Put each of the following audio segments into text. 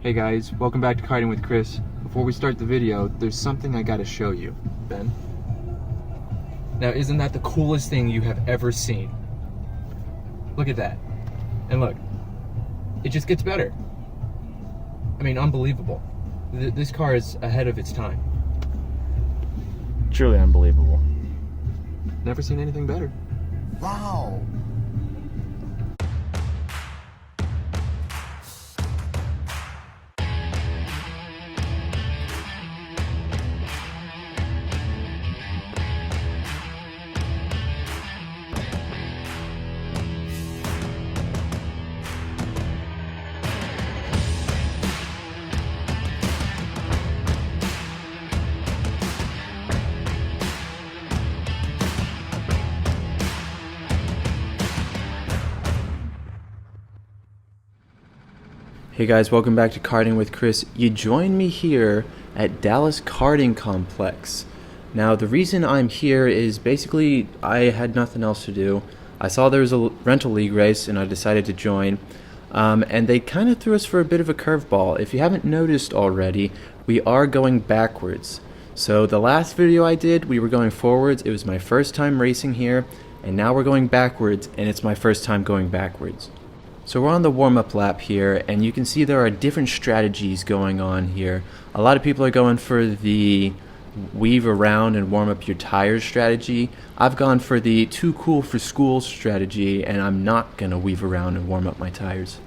Hey guys, welcome back to Karting with Chris. Before we start the video, there's something I gotta show you. Ben? Now isn't that the coolest thing you have ever seen? Look at that. And look, it just gets better. I mean, unbelievable. This car is ahead of its time. Truly unbelievable. Never seen anything better. Wow. Hey guys, welcome back to Karting with Chris. You joined me here at Dallas Karting Complex. Now the reason I'm here is basically I had nothing else to do. I saw there was a rental league race and I decided to join. And they kind of threw us for a bit of a curveball. If you haven't noticed already, we are going backwards. So the last video I did, we were going forwards. It was my first time racing here, and now we're going backwards, and it's my first time going backwards. So we're on the warm-up lap here, and you can see there are different strategies going on here. A lot of people are going for the weave around and warm up your tires strategy. I've gone for the too cool for school strategy, and I'm not going to weave around and warm up my tires.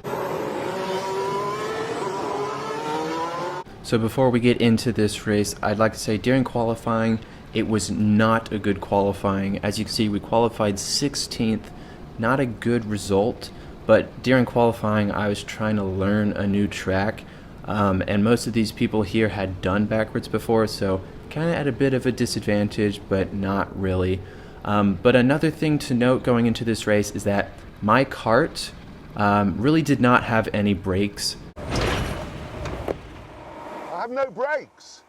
So before we get into this race, I'd like to say during qualifying, it was not a good qualifying. As you can see, we qualified 16th, not a good result. But during qualifying, I was trying to learn a new track, and most of these people here had done backwards before, so kind of at a bit of a disadvantage, but not really. But another thing to note going into this race is that my kart really did not have any brakes. I have no brakes.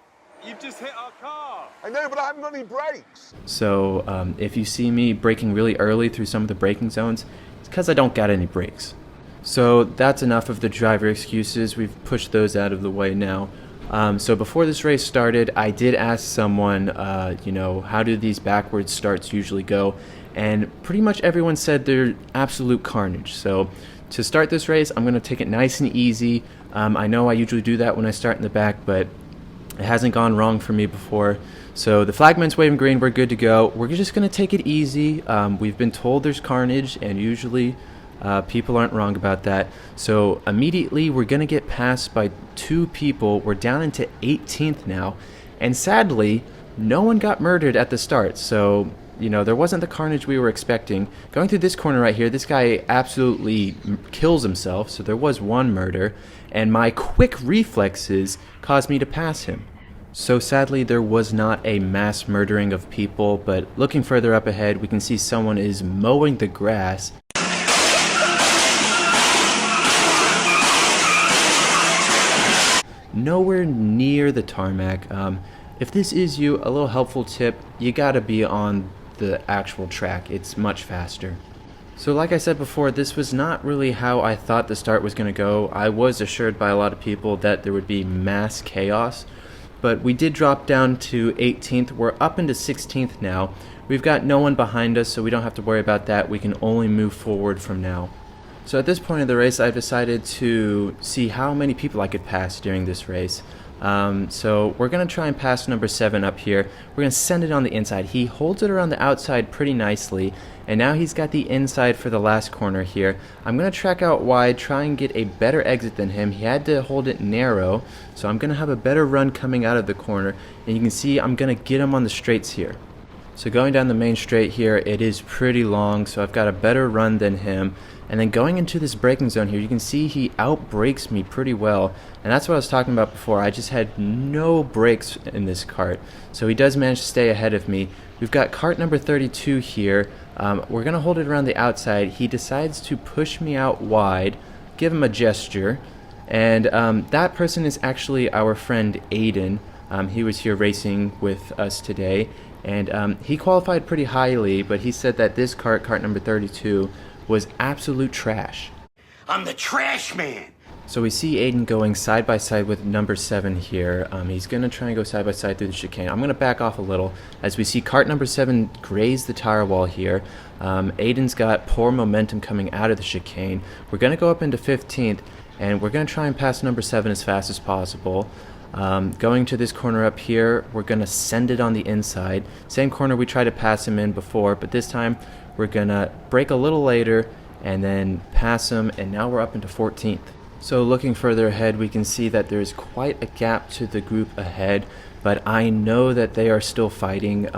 You've just hit our car. I know, but I haven't got any brakes. So if you see me braking really early through some of the braking zones, because I don't got any brakes. So that's enough of the driver excuses. We've pushed those out of the way now. So before this race started, I did ask someone, how do these backwards starts usually go? And pretty much everyone said they're absolute carnage. So to start this race, I'm going to take it nice and easy. I know I usually do that when I start in the back, but it hasn't gone wrong for me before. So the flagman's waving green, we're good to go. We're just going to take it easy. We've been told there's carnage, and usually people aren't wrong about that. So immediately we're going to get passed by two people. We're down into 18th now. And sadly, no one got murdered at the start. So, there wasn't the carnage we were expecting. Going through this corner right here, this guy absolutely kills himself. So there was one murder. And my quick reflexes caused me to pass him. So sadly, there was not a mass murdering of people, but looking further up ahead, we can see someone is mowing the grass. Nowhere near the tarmac. If this is you, a little helpful tip, you gotta be on the actual track. It's much faster. So like I said before, this was not really how I thought the start was gonna go. I was assured by a lot of people that there would be mass chaos. But we did drop down to 18th. We're up into 16th now. We've got no one behind us, so we don't have to worry about that. We can only move forward from now. So at this point of the race, I've decided to see how many people I could pass during this race. So we're going to try and pass number 7 up here. We're going to send it on the inside. He holds it around the outside pretty nicely, and now he's got the inside for the last corner here. I'm going to track out wide, try and get a better exit than him. He had to hold it narrow, so I'm going to have a better run coming out of the corner, and you can see I'm going to get him on the straights here. So going down the main straight here, it is pretty long, so I've got a better run than him. And then going into this braking zone here, you can see he outbrakes me pretty well. And that's what I was talking about before. I just had no brakes in this kart. So he does manage to stay ahead of me. We've got kart number 32 here. We're going to hold it around the outside. He decides to push me out wide, give him a gesture. And that person is actually our friend Aiden. He was here racing with us today. And he qualified pretty highly, but he said that this kart number 32, was absolute trash. I'm the trash man. So we see Aiden going side by side with number 7 here. He's going to try and go side by side through the chicane. I'm going to back off a little as we see cart number 7 graze the tire wall here. Aiden's got poor momentum coming out of the chicane. We're going to go up into 15th, and we're going to try and pass number 7 as fast as possible. Going to this corner up here, we're going to send it on the inside. Same corner we tried to pass him in before, but this time we're going to brake a little later and then pass him, and now we're up into 14th. So looking further ahead, we can see that there's quite a gap to the group ahead, but I know that they are still fighting.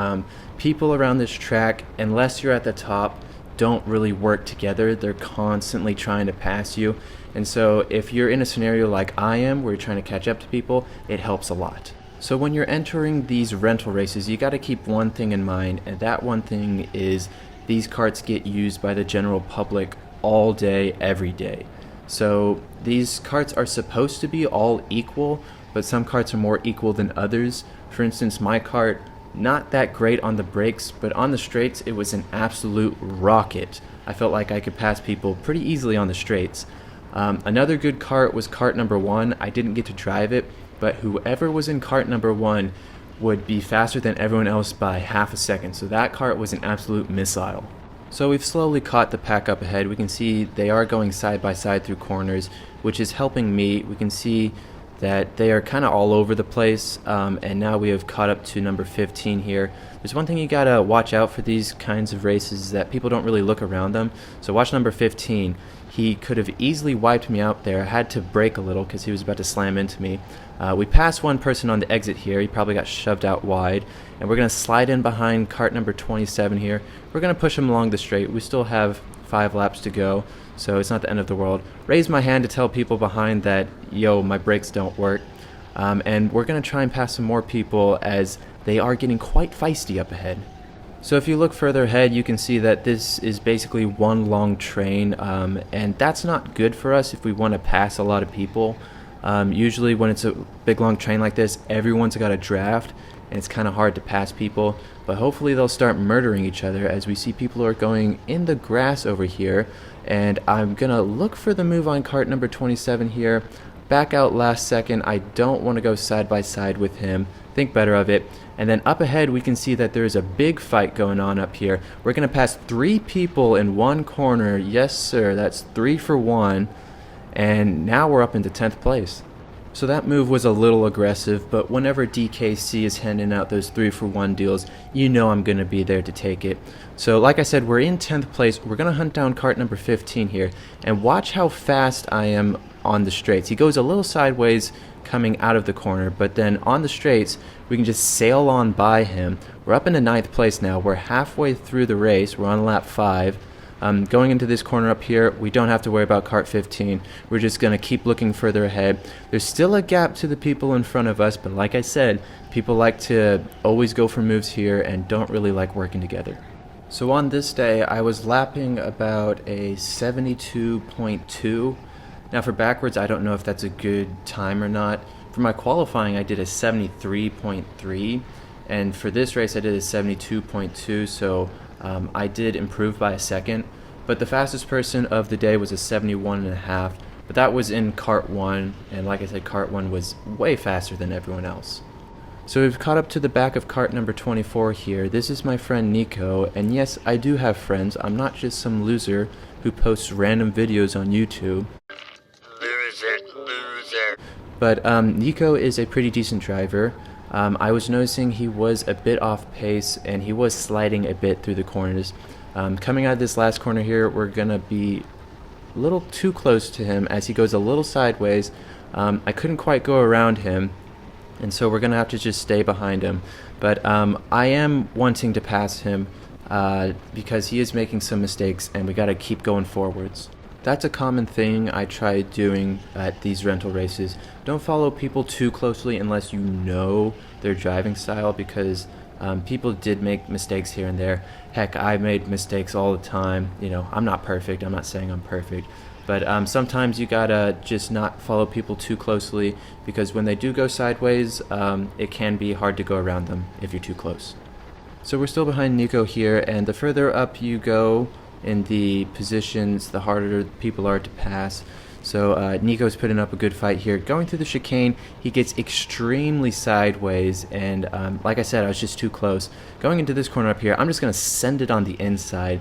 People around this track, unless you're at the top, don't really work together. They're constantly trying to pass you. And so if you're in a scenario like I am, where you're trying to catch up to people, it helps a lot. So when you're entering these rental races, you got to keep one thing in mind, and that one thing is these carts get used by the general public all day, every day. So these carts are supposed to be all equal, but some carts are more equal than others. For instance, my cart, not that great on the brakes, but on the straights it was an absolute rocket. I felt like I could pass people pretty easily on the straights. Another good cart was cart number 1. I didn't get to drive it, but whoever was in cart number 1 would be faster than everyone else by half a second. So that cart was an absolute missile. So we've slowly caught the pack up ahead. We can see they are going side by side through corners, which is helping me. We can see that they are kind of all over the place, and now we have caught up to number 15 here. There's one thing you gotta watch out for these kinds of races, is that people don't really look around them. So watch number 15. He could have easily wiped me out there. I had to brake a little because he was about to slam into me. We passed one person on the exit here. He probably got shoved out wide. And we're going to slide in behind cart number 27 here. We're going to push him along the straight. We still have 5 laps to go, so it's not the end of the world. Raise my hand to tell people behind that, yo, my brakes don't work. And we're going to try and pass some more people as they are getting quite feisty up ahead. So if you look further ahead, you can see that this is basically one long train, and that's not good for us if we want to pass a lot of people. Usually when it's a big long train like this, everyone's got a draft, and it's kind of hard to pass people, but hopefully they'll start murdering each other as we see people are going in the grass over here. And I'm gonna look for the move on cart number 27 here. Back out last second. I don't want to go side by side with him. Think better of it. And then up ahead we can see that there is a big fight going on up here. We're gonna pass 3 people in one corner. Yes sir, that's 3 for 1. And now we're up into 10th place. So that move was a little aggressive, but whenever DKC is handing out those 3 for 1 deals, you know I'm going to be there to take it. So like I said, we're in 10th place. We're going to hunt down cart number 15 here, and watch how fast I am on the straights. He goes a little sideways coming out of the corner, but then on the straights, we can just sail on by him. We're up into 9th place now. We're halfway through the race. We're on lap 5. Going into this corner up here, we don't have to worry about cart 15. We're just going to keep looking further ahead. There's still a gap to the people in front of us, but like I said, people like to always go for moves here and don't really like working together. So on this day, I was lapping about a 72.2. Now for backwards, I don't know if that's a good time or not. For my qualifying, I did a 73.3, and for this race, I did a 72.2, so I did improve by a second, but the fastest person of the day was a 71.5, but that was in cart 1, and like I said, cart 1 was way faster than everyone else. So we've caught up to the back of cart number 24 here. This is my friend Nico, and yes, I do have friends. I'm not just some loser who posts random videos on YouTube. Loser. But Nico is a pretty decent driver. I was noticing he was a bit off pace, and he was sliding a bit through the corners. Coming out of this last corner here, we're going to be a little too close to him as he goes a little sideways. I couldn't quite go around him, and so we're going to have to just stay behind him. But I am wanting to pass him because he is making some mistakes, and we got to keep going forwards. That's a common thing I try doing at these rental races. Don't follow people too closely unless you know their driving style, because people did make mistakes here and there. Heck, I made mistakes all the time. You know, I'm not perfect. I'm not saying I'm perfect. But sometimes you gotta just not follow people too closely, because when they do go sideways, it can be hard to go around them if you're too close. So we're still behind Nico here, and the further up you go in the positions, the harder people are to pass. So Nico's putting up a good fight here. Going through the chicane, he gets extremely sideways, and like I said, I was just too close. Going into this corner up here, I'm just going to send it on the inside.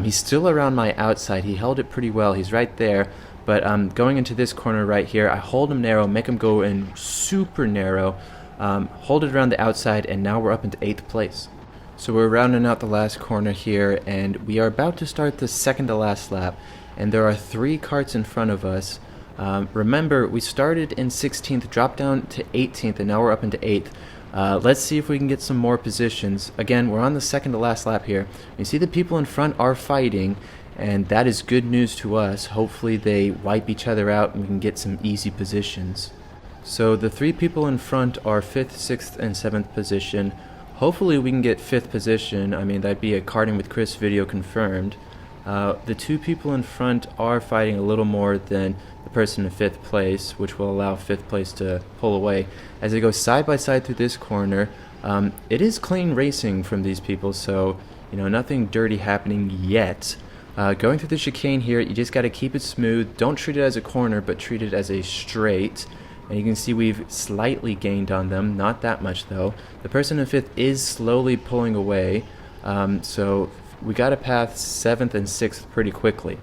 He's still around my outside. He held it pretty well. He's right there. But going into this corner right here, I hold him narrow, make him go in super narrow, hold it around the outside, and now we're up into 8th place. So we're rounding out the last corner here, and we are about to start the second to last lap. And there are 3 karts in front of us. Remember, we started in 16th, dropped down to 18th, and now we're up into 8th. Let's see if we can get some more positions. Again, we're on the second to last lap here. You see the people in front are fighting, and that is good news to us. Hopefully they wipe each other out and we can get some easy positions. So the 3 people in front are 5th, 6th, and 7th position. Hopefully we can get 5th position. I mean, that'd be a Karting with Chris video confirmed. The 2 people in front are fighting a little more than the person in 5th place, which will allow 5th place to pull away. As they go side by side through this corner, it is clean racing from these people, so nothing dirty happening yet. Going through the chicane here, you just got to keep it smooth. Don't treat it as a corner, but treat it as a straight. And you can see we've slightly gained on them, not that much though. The person in 5th is slowly pulling away, so we got to pass 7th and 6th pretty quickly.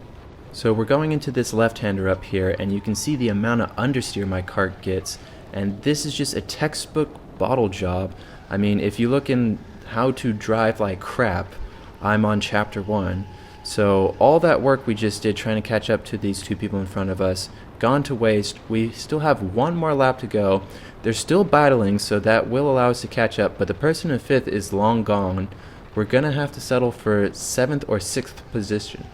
So we're going into this left-hander up here, and you can see the amount of understeer my kart gets, and this is just a textbook bottle job. I mean, if you look in how to drive like crap, I'm on chapter 1. So all that work we just did trying to catch up to these 2 people in front of us, gone to waste. We still have 1 more lap to go. They're still battling, so that will allow us to catch up, but the person in 5th is long gone. We're going to have to settle for 7th or 6th position.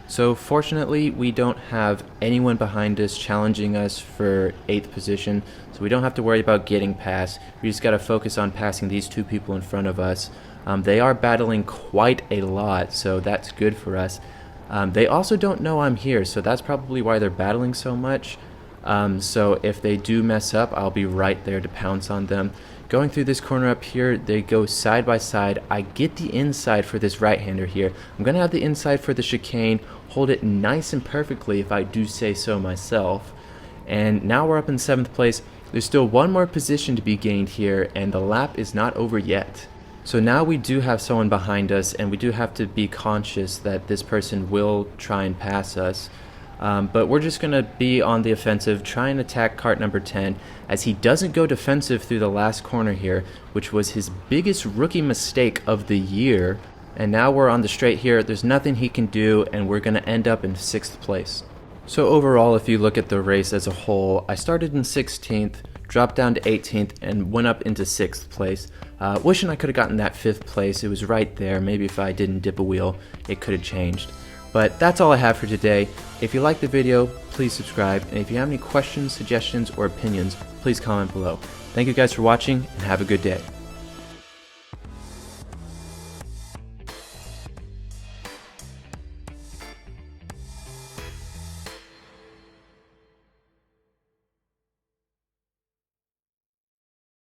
So fortunately, we don't have anyone behind us challenging us for 8th position, so we don't have to worry about getting past. We just got to focus on passing these 2 people in front of us. They are battling quite a lot, so that's good for us. They also don't know I'm here, so that's probably why they're battling so much. So if they do mess up, I'll be right there to pounce on them. Going through this corner up here, they go side by side. I get the inside for this right-hander here. I'm going to have the inside for the chicane, hold it nice and perfectly if I do say so myself. And now we're up in 7th place. There's still 1 more position to be gained here, and the lap is not over yet. So now we do have someone behind us, and we do have to be conscious that this person will try and pass us. But we're just going to be on the offensive, try and attack kart number 10, as he doesn't go defensive through the last corner here, which was his biggest rookie mistake of the year. And now we're on the straight here. There's nothing he can do, and we're going to end up in 6th place. So overall, if you look at the race as a whole, I started in 16th, dropped down to 18th, and went up into 6th place. Wishing I could have gotten that 5th place. It was right there. Maybe if I didn't dip a wheel, it could have changed. But that's all I have for today. If you liked the video, please subscribe, and if you have any questions, suggestions, or opinions, please comment below. Thank you guys for watching, and have a good day.